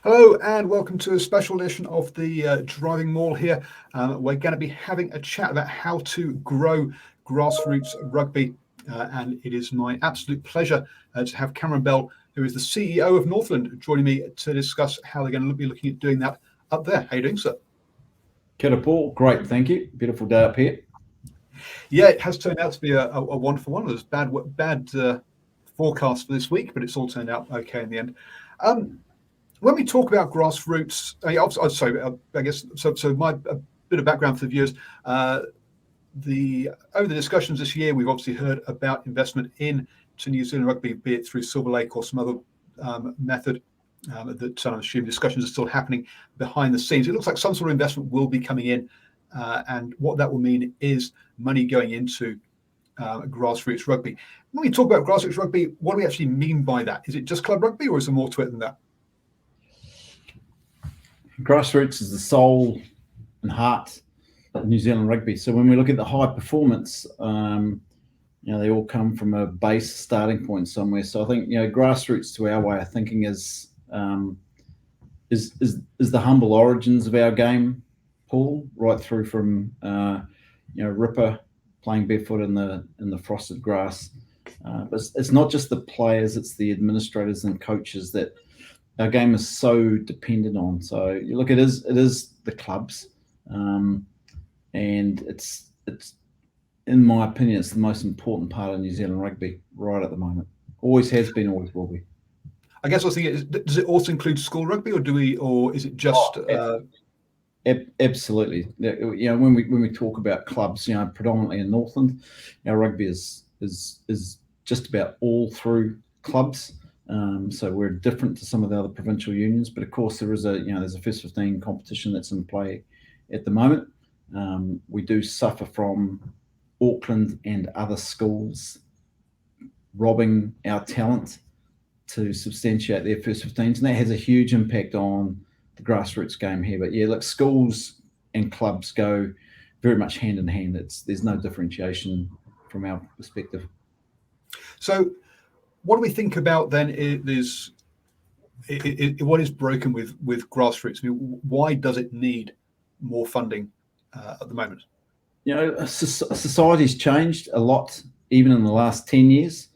Hello and welcome to a special edition of the Driving Maul here. We're going to be having a chat about how to grow grassroots rugby. And it is my absolute pleasure to have Cameron Bell, who is the CEO of Northland, joining me to discuss how they're going to be looking at doing that up there. How are you doing, sir? Kia ora, Paul. Great, thank you. Beautiful day up here. Yeah, it has turned out to be a wonderful one. There's bad forecast for this week, but it's all turned out okay in the end. When we talk about grassroots, I guess so. My a bit of background for the viewers. Over the discussions this year, we've obviously heard about investment into New Zealand Rugby, be it through Silverlake or some other method. That I'm assuming discussions are still happening behind the scenes. It looks like some sort of investment will be coming in, and what that will mean is money going into grassroots rugby. When we talk about grassroots rugby, what do we actually mean by that? Is it just club rugby, or is there more to it than that? Grassroots is the soul and heart of New Zealand Rugby. So when we look at the high performance, they all come from a base starting point somewhere. So I think grassroots, to our way of thinking, is the humble origins of our game, Paul, right through from Ripper playing barefoot in the frosted grass. But it's not just the players; it's the administrators and coaches that our game is so dependent on. So you look, it is the clubs, and it's in my opinion, it's the most important part of New Zealand rugby right at the moment. Always has been, always will be. I guess I was thinking, does it also include school rugby, or is it just? Absolutely. When we talk about clubs, predominantly in Northland, our rugby is just about all through clubs. So we're different to some of the other provincial unions, but of course there's a first 15 competition that's in play at the moment. We do suffer from Auckland and other schools robbing our talent to substantiate their first 15s, and that has a huge impact on the grassroots game here. But look, schools and clubs go very much hand in hand. There's no differentiation from our perspective. So what do we think about then what is broken with grassroots? I mean, why does it need more funding at the moment? Society's changed a lot, even in the last 10 years.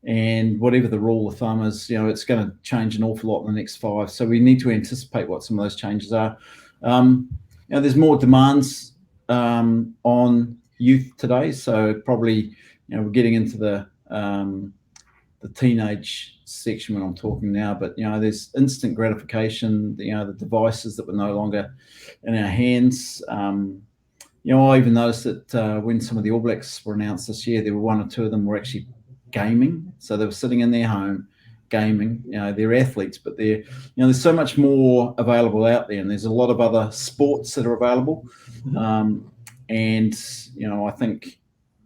And whatever the rule of thumb is, it's going to change an awful lot in the next 5. So we need to anticipate what some of those changes are. There's more demands on youth today. So probably, we're getting into the teenage section when I'm talking now, but there's instant gratification, the devices that were no longer in our hands. I even noticed that when some of the All Blacks were announced this year, there were 1 or 2 of them were actually gaming. So they were sitting in their home gaming. They're athletes, but there's so much more available out there, and there's a lot of other sports that are available. And I think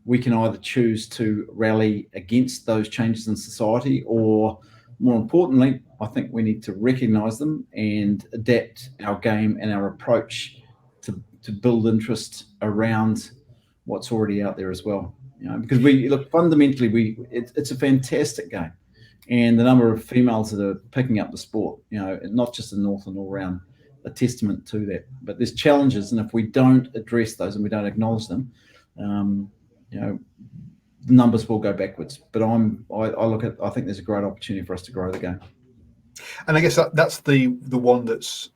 we can either choose to rally against those changes in society, or more importantly, I think we need to recognise them and adapt our game and our approach to build interest around what's already out there as well. Because we look, fundamentally, it's a fantastic game, and the number of females that are picking up the sport, not just in Northland, all around, a testament to that. But there's challenges, and if we don't address those and we don't acknowledge them, the numbers will go backwards. But I think there's a great opportunity for us to grow the game. And I guess that's the one that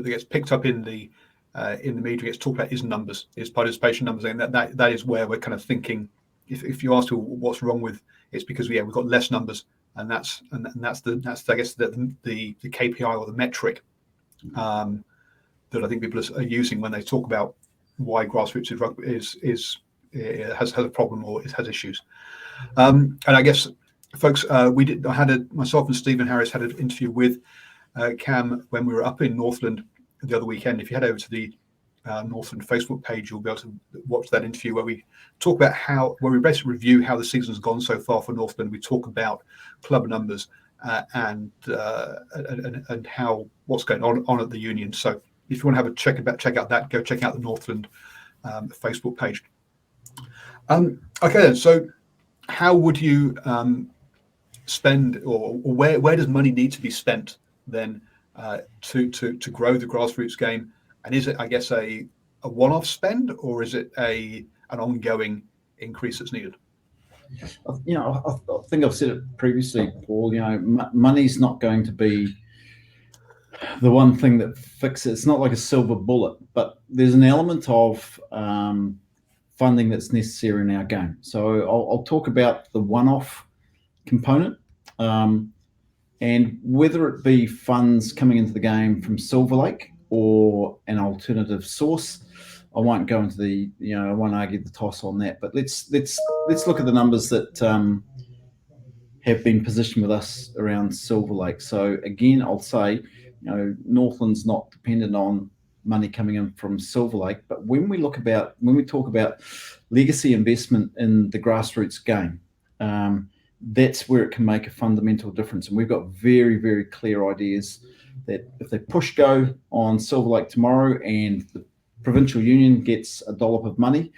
gets picked up in the media, gets talked about, is numbers, is participation numbers, and that is where we're kind of thinking. If you ask what's wrong with, it's because we've got less numbers, and that's I guess the KPI or the metric that I think people are using when they talk about why grassroots rugby has a problem or it has issues. And I guess, folks, myself and Stephen Harris had an interview with Cam when we were up in Northland the other weekend. If you head over to the Northland Facebook page, you'll be able to watch that interview where we talk about where we basically review how the season's gone so far for Northland. We talk about club numbers and how what's going on at the union. So if you want to have a check out that, go check out the Northland Facebook page. Okay, then. So how would you spend, or where does money need to be spent then to grow the grassroots game? And is it, I guess, a one-off spend, or is it an ongoing increase that's needed? I think I've said it previously, Paul. Money's not going to be the one thing that fixes it. It's not like a silver bullet, but there's an element of funding that's necessary in our game. So I'll talk about the one-off component, and whether it be funds coming into the game from Silverlake or an alternative source. I won't go into I won't argue the toss on that, but let's look at the numbers that have been positioned with us around Silverlake. So again, I'll say, Northland's not dependent on money coming in from Silverlake, but when we talk about legacy investment in the grassroots game, that's where it can make a fundamental difference. And we've got very, very clear ideas that if they push go on Silverlake tomorrow and the provincial union gets a dollop of money,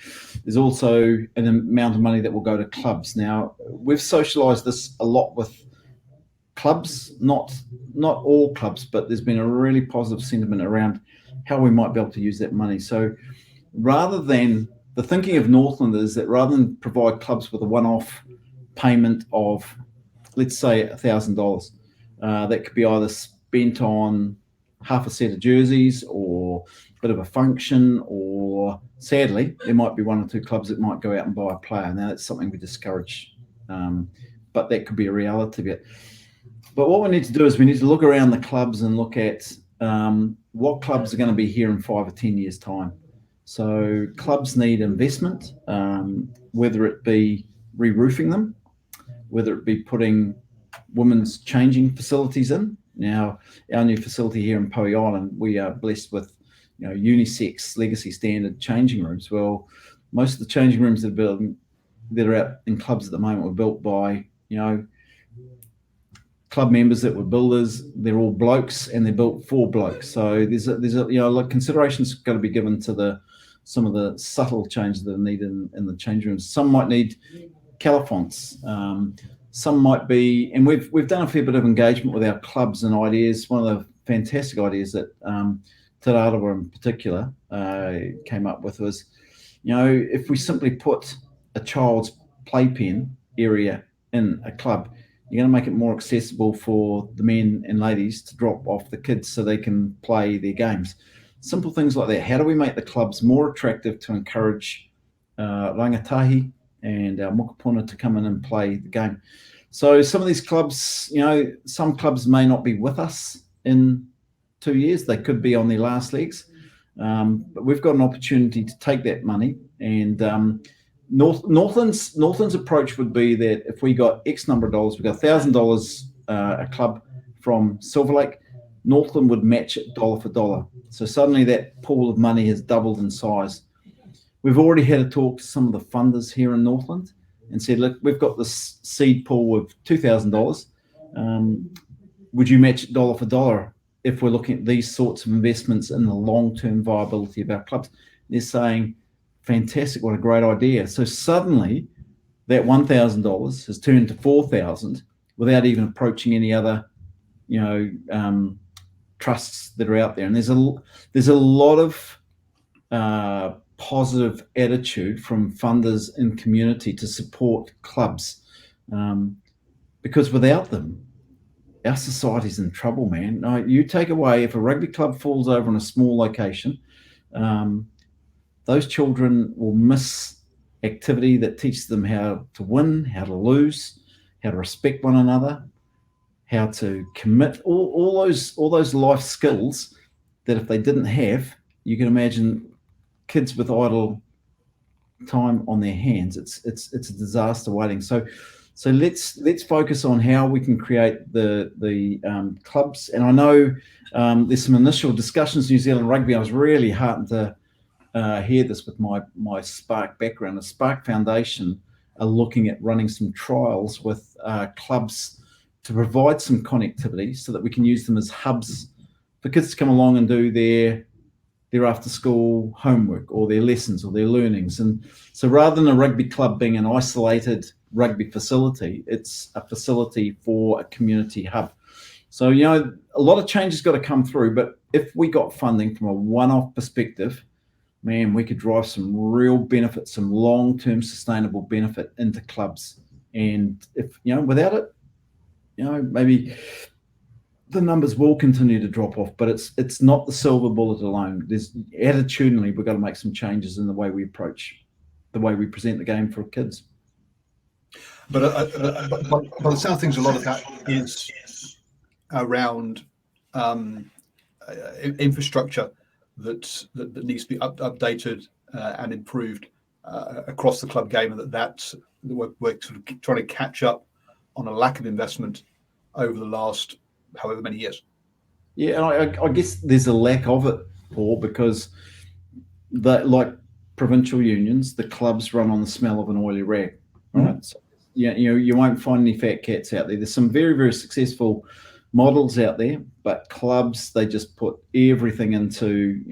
there's also an amount of money that will go to clubs. Now, we've socialised this a lot with clubs, not all clubs, but there's been a really positive sentiment around how we might be able to use that money. So rather than the thinking of Northland is that rather than provide clubs with a one-off payment of, let's say, $1,000, that could be either spent on half a set of jerseys or a bit of a function, or sadly, there might be one or two clubs that might go out and buy a player. Now, that's something we discourage, but that could be a reality of it. But what we need to do is we need to look around the clubs and look at what clubs are going to be here in 5 or 10 years' time. So clubs need investment, whether it be re-roofing them, whether it be putting women's changing facilities in. Now, our new facility here in Poe Island, we are blessed with unisex legacy standard changing rooms. Well, most of the changing rooms that are out in clubs at the moment were built by club members that were builders. They're all blokes, and they're built for blokes. So there's a consideration's got to be given to some of the subtle changes that are needed in the change rooms. Some might need calafonts. Some might be, and we've done a fair bit of engagement with our clubs and ideas. One of the fantastic ideas that Te Rātawa in particular came up with was, if we simply put a child's playpen area in a club, you're going to make it more accessible for the men and ladies to drop off the kids so they can play their games. Simple things like that. How do we make the clubs more attractive to encourage rangatahi and our mokopuna to come in and play the game? So some of these clubs, some clubs may not be with us in 2 years. They could be on their last legs. But we've got an opportunity to take that money. And Northland's approach would be that if we got X number of dollars, we got $1,000 a club from Silverlake, Northland would match it dollar for dollar. So suddenly that pool of money has doubled in size. We've already had a talk to some of the funders here in Northland and said, look, we've got this seed pool of $2,000. Would you match it dollar for dollar if we're looking at these sorts of investments in the long-term viability of our clubs? They're saying, fantastic, what a great idea. So suddenly that $1,000 has turned to $4,000 without even approaching any other, trusts that are out there. And there's a lot of positive attitude from funders in community to support clubs, because without them, our society's in trouble, man. Now, you take away, if a rugby club falls over in a small location, those children will miss activity that teaches them how to win, how to lose, how to respect one another, how to commit, all those life skills that if they didn't have, you can imagine kids with idle time on their hands. It's a disaster waiting. So let's focus on how we can create the clubs. And I know there's some initial discussions. New Zealand Rugby, I was really heartened to hear this with my Spark background. The Spark Foundation are looking at running some trials with clubs to provide some connectivity so that we can use them as hubs for kids to come along and do their after school homework or their lessons or their learnings. And so rather than a rugby club being an isolated rugby facility, it's a facility for a community hub. So, a lot of change has got to come through, but if we got funding from a one-off perspective, man, we could drive some real benefit, some long-term sustainable benefit into clubs. And if, without it, maybe the numbers will continue to drop off, but it's not the silver bullet alone. There's attitudinally, we've got to make some changes in the way we approach, the way we present the game for kids. But by the sound of things, a lot of that is around infrastructure that needs to be updated and improved across the club game, and that we're sort of trying to catch up on a lack of investment over the last however many years. Yeah, and I guess there's a lack of it, Paul, because like provincial unions, the clubs run on the smell of an oily rag, right? Mm-hmm. So, you won't find any fat cats out there. There's some very, very successful models out there, but clubs, they just put everything into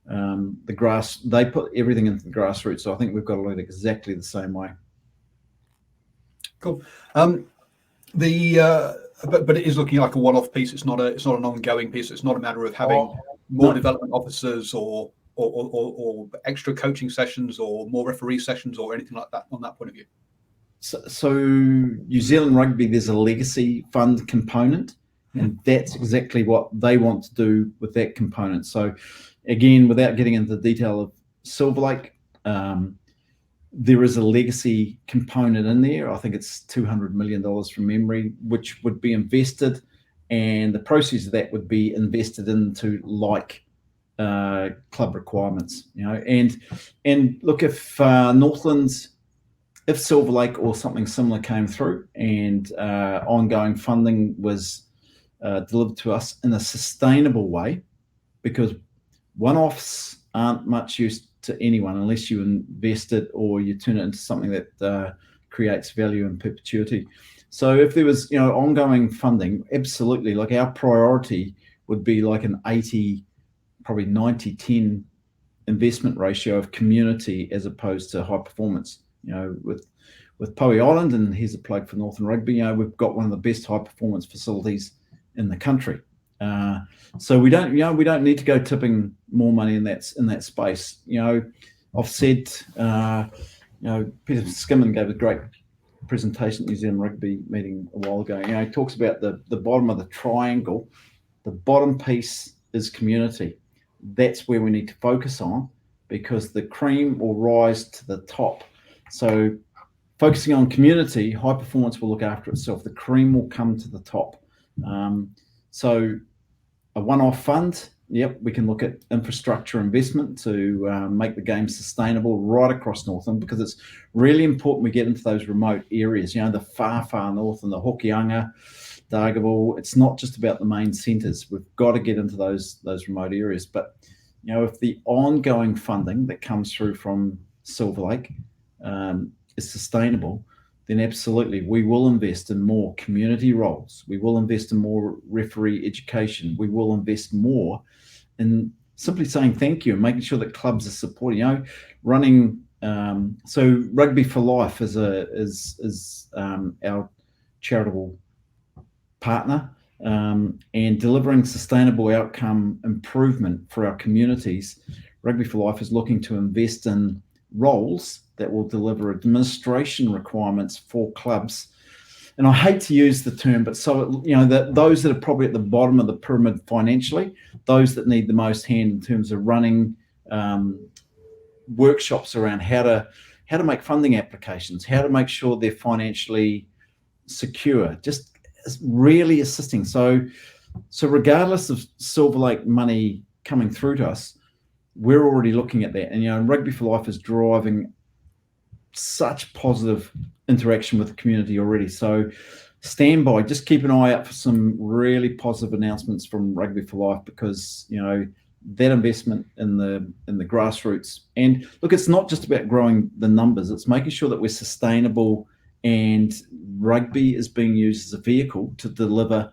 the grass. They put everything into the grassroots. So I think we've got to look at it exactly the same way. Cool. But it is looking like a one-off piece. It's not an ongoing piece. It's not a matter of having more development officers or extra coaching sessions or more referee sessions or anything like that on that point of view. So New Zealand Rugby, there's a legacy fund component, and that's exactly what they want to do with that component. So again, without getting into the detail of Silverlake, there is a legacy component in there. I think it's $200 million from memory, which would be invested, and the proceeds of that would be invested into club requirements. And look, if Northland, if Silverlake or something similar came through and ongoing funding was delivered to us in a sustainable way, because one-offs aren't much use to anyone unless you invest it or you turn it into something that creates value in perpetuity. So if there was, ongoing funding, absolutely, like our priority would be like an 80, probably 90-10 investment ratio of community as opposed to high performance. With Poe Island, and here's a plug for Northland Rugby, we've got one of the best high performance facilities in the country. So we don't need to go tipping more money in that space. I've said, Peter Skimmon gave a great presentation at New Zealand Rugby meeting a while ago. He talks about the bottom of the triangle. The bottom piece is community. That's where we need to focus on, because the cream will rise to the top. So focusing on community, high performance will look after itself. The cream will come to the top. So a one-off fund, yep, we can look at infrastructure investment to make the game sustainable right across Northland, because it's really important we get into those remote areas, the far, far north and the Hokianga, Dargaville. It's not just about the main centres. We've got to get into those remote areas. But, if the ongoing funding that comes through from Silverlake is sustainable, then absolutely we will invest in more community roles. We will invest in more referee education. We will invest more in simply saying thank you and making sure that clubs are supporting, running. So Rugby for Life is our charitable partner, and delivering sustainable outcome improvement for our communities. Rugby for Life is looking to invest in roles that will deliver administration requirements for clubs. And I hate to use the term, but those that are probably at the bottom of the pyramid financially, those that need the most hand in terms of running workshops around how to make funding applications, how to make sure they're financially secure, just really assisting. So regardless of Silverlake money coming through to us, we're already looking at that. And Rugby for Life is driving such positive interaction with the community already. So stand by, just keep an eye out for some really positive announcements from Rugby for Life, because that investment in the grassroots. And look, it's not just about growing the numbers, it's making sure that we're sustainable, and rugby is being used as a vehicle to deliver.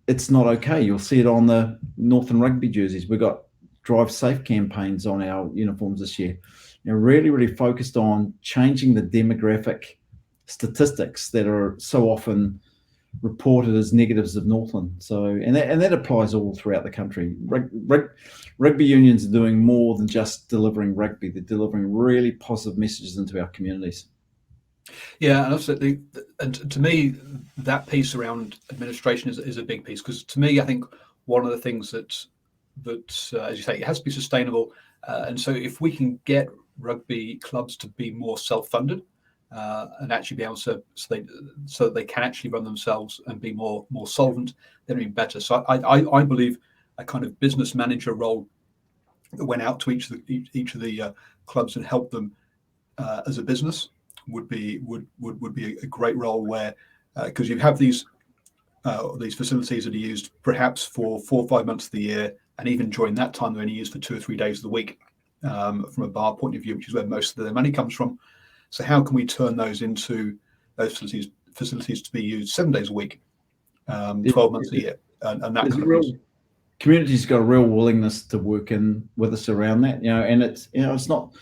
It's not okay. You'll see it on the Northland Rugby jerseys. We've got Drive Safe campaigns on our uniforms this year. Really, really focused on changing the demographic statistics that are so often reported as negatives of Northland. So, and that applies all throughout the country. Rugby unions are doing more than just delivering rugby. They're delivering really positive messages into our communities. Yeah, and also and to me, that piece around administration is a big piece, because to me, I think one of the things that as you say, it has to be sustainable, and so if we can get rugby clubs to be more self-funded, and actually be able to, so that they can actually run themselves and be more solvent, then it'd be better. So I believe a kind of business manager role that went out to each of the clubs and helped them as a business would be a great role, where because you have these facilities that are used perhaps for 4 or 5 months of the year, and even during that time they're only used for 2 or 3 days of the week, from a bar point of view, which is where most of their money comes from. So how can we turn those into those facilities to be used 7 days a week, 12 months a year, and that kind of thing? Community's got a real willingness to work in with us around that, and it's it's not,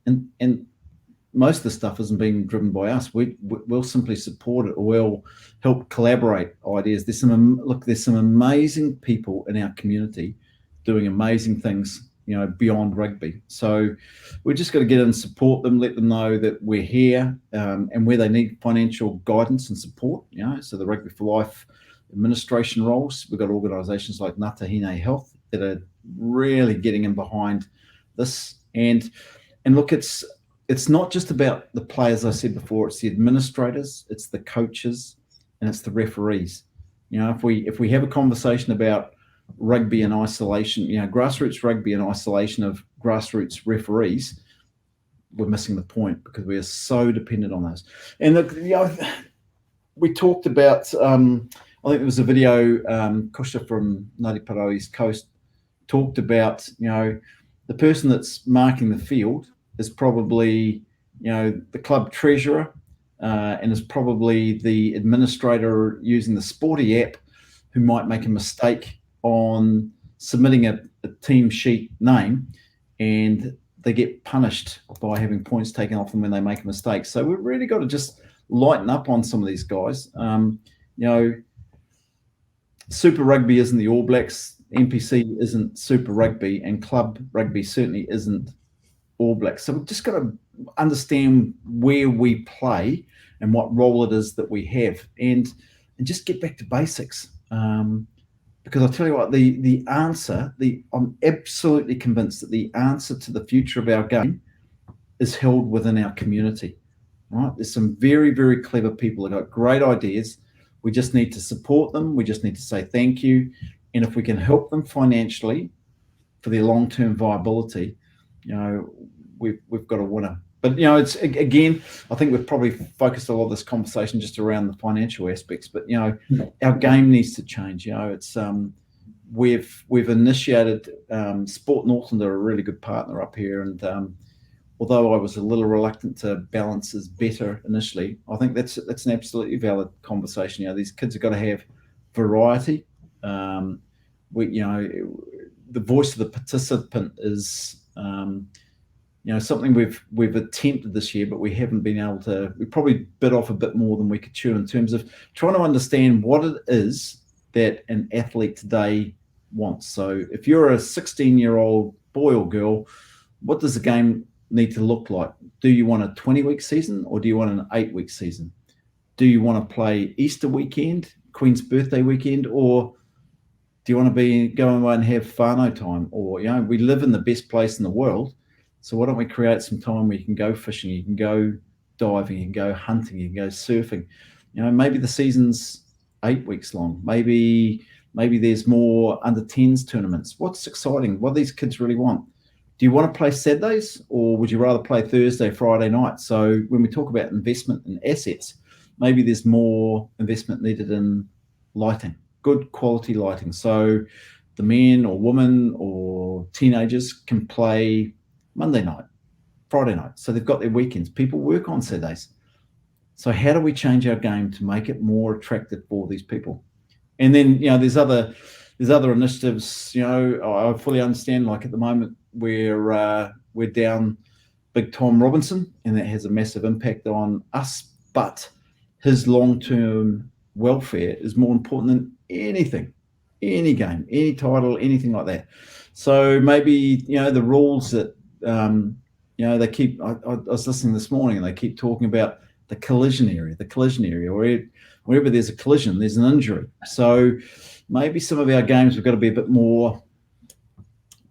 and most of the stuff isn't being driven by us. We'll simply support it, or we'll help collaborate ideas. There's some amazing people in our community doing amazing things, beyond rugby. So we just got to get in and support them, let them know that we're here, and where they need financial guidance and support. So the Rugby for Life administration roles, we've got organisations like Ngātahine Health that are really getting in behind this. And look, it's not just about the players. I said before, it's the administrators, it's the coaches, and it's the referees. If we have a conversation about rugby in isolation, grassroots rugby in isolation of grassroots referees, we're missing the point, because we are so dependent on those. And look, we talked about, I think there was a video, Kusha from Ngāti Porou East Coast talked about, the person that's marking the field is probably, the club treasurer, and is probably the administrator using the Sporty app, who might make a mistake on submitting a team sheet name, and they get punished by having points taken off them when they make a mistake. So we've really got to just lighten up on some of these guys. Super Rugby isn't the All Blacks, NPC isn't Super Rugby, and club rugby certainly isn't All Blacks. So we've just got to understand where we play and what role it is that we have, and just get back to basics. Because I'll tell you what, the answer, I'm absolutely convinced that the answer to the future of our game is held within our community. Right? There's some very, very clever people that got great ideas. We just need to support them. We just need to say thank you. And if we can help them financially for their long-term viability, we've got a winner. But, it's, again, I think we've probably focused a lot of this conversation just around the financial aspects. But, our game needs to change. It's we've initiated Sport Northland are a really good partner up here. And although I was a little reluctant to balance is better initially, I think that's an absolutely valid conversation. These kids have got to have variety. The voice of the participant is something we've attempted this year, but we haven't been able to. We probably bit off a bit more than we could chew in terms of trying to understand what it is that an athlete today wants. So if you're a 16-year-old boy or girl, what does the game need to look like? Do you want a 20-week season, or do you want an 8-week season? Do you want to play Easter weekend, Queen's birthday weekend, or do you want to go away and have whānau time? Or, we live in the best place in the world, so why don't we create some time where you can go fishing, you can go diving, you can go hunting, you can go surfing. Maybe the season's 8 weeks long. Maybe there's more under 10s tournaments. What's exciting? What do these kids really want? Do you want to play Saturdays, or would you rather play Thursday, Friday night? So when we talk about investment in assets, maybe there's more investment needed in lighting, good quality lighting. So the men or women or teenagers can play Monday night, Friday night. So they've got their weekends. People work on Saturdays. So how do we change our game to make it more attractive for these people? And then, there's other initiatives. I fully understand, like at the moment, we're down big Tom Robinson, and that has a massive impact on us. But his long-term welfare is more important than anything, any game, any title, anything like that. So maybe, the rules that, they keep, I was listening this morning and they keep talking about the collision area, or wherever there's a collision, there's an injury. So maybe some of our games, we've got to be a bit more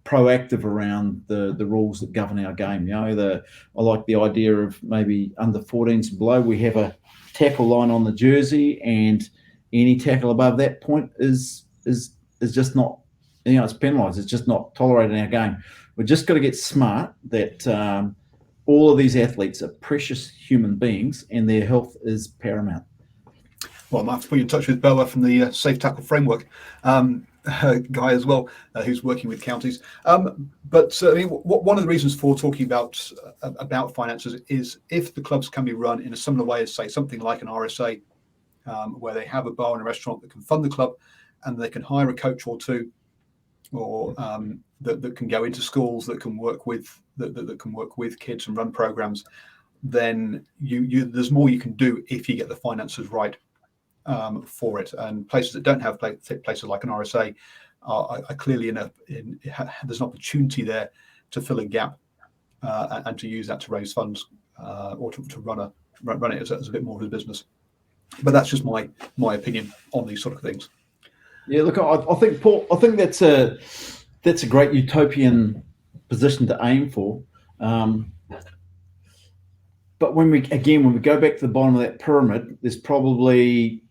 proactive around the rules that govern our game. I like the idea of maybe under 14s and below, we have a tackle line on the jersey, and any tackle above that point is just not, it's penalised. It's just not tolerated in our game. We've just got to get smart that all of these athletes are precious human beings and their health is paramount. Well, I might have to put you in touch with Bella from the Safe Tackle Framework guy as well, who's working with counties. But I mean, one of the reasons for talking about finances is if the clubs can be run in a similar way as, say, something like an RSA, where they have a bar and a restaurant that can fund the club, and they can hire a coach or two, or that can go into schools that can work with that can work with kids and run programs, then there's more you can do if you get the finances right for it. And places that don't have places like an RSA are clearly there's an opportunity there to fill a gap and to use that to raise funds or to run it as a bit more of a business. But that's just my opinion on these sort of things. Yeah, look, I think, Paul, that's a great utopian position to aim for. But when we go back to the bottom of that pyramid, there's probably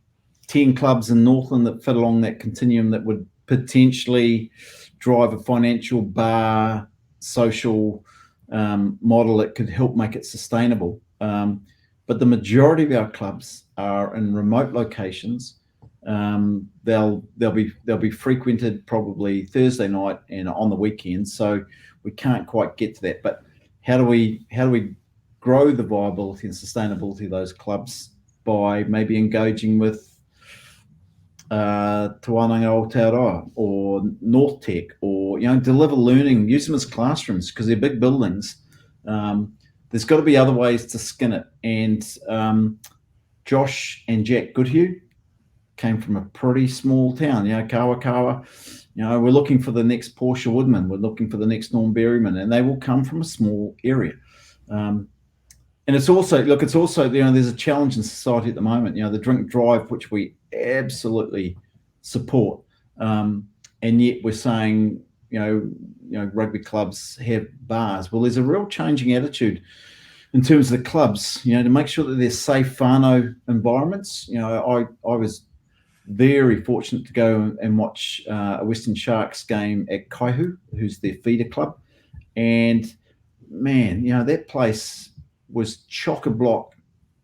10 clubs in Northland that fit along that continuum that would potentially drive a financial bar social model that could help make it sustainable. But the majority of our clubs are in remote locations. They'll be frequented probably Thursday night and on the weekends, so we can't quite get to that. But how do we grow the viability and sustainability of those clubs by maybe engaging with Te Wānanga Aotearoa or North Tech, or deliver learning, use them as classrooms because they're big buildings. There's got to be other ways to skin it. And Josh and Jack Goodhue came from a pretty small town, Kawakawa. We're looking for the next Portia Woodman, we're looking for the next Norm Berryman, and they will come from a small area. And it's also there's a challenge in society at the moment. The drink drive, which we absolutely support, and yet we're saying rugby clubs have bars. Well, there's a real changing attitude in terms of the clubs, to make sure that they're safe whānau environments. I was very fortunate to go and watch a Western Sharks game at Kaihu, who's their feeder club, and man, that place was chock-a-block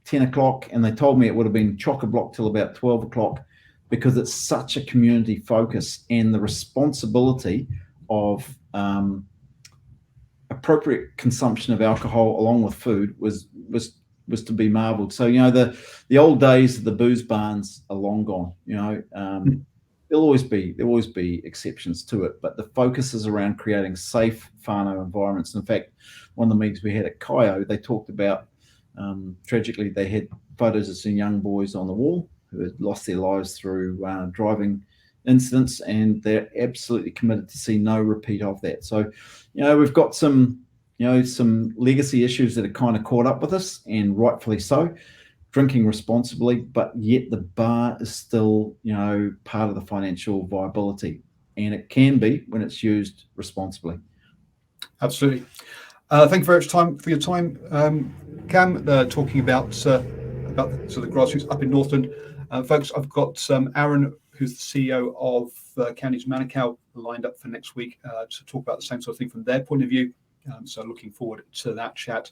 10 o'clock, and they told me it would have been chock-a-block till about 12 o'clock because it's such a community focus, and the responsibility of appropriate consumption of alcohol along with food was to be marveled. So the old days of the booze barns are long gone. There'll always be exceptions to it, but the focus is around creating safe whānau environments. In fact, one of the meetings we had at Kaio, they talked about tragically they had photos of some young boys on the wall who had lost their lives through driving incidents, and they're absolutely committed to see no repeat of that. So we've got some legacy issues that are kind of caught up with us, and rightfully so, drinking responsibly, but yet the bar is still part of the financial viability, and it can be when it's used responsibly. Absolutely. Thank you very much for your time, Cam, talking about the grassroots up in Northland. Folks, I've got Aaron, who's the CEO of Counties Manukau, lined up for next week to talk about the same sort of thing from their point of view. So looking forward to that chat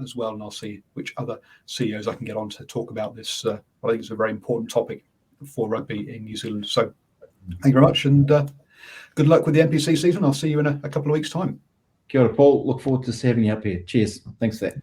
as well, and I'll see which other CEOs I can get on to talk about this. I think it's a very important topic for rugby in New Zealand. So thank you very much, and good luck with the NPC season. I'll see you in a couple of weeks' time. Kia ora, Paul. Look forward to having you up here. Cheers. Thanks for that.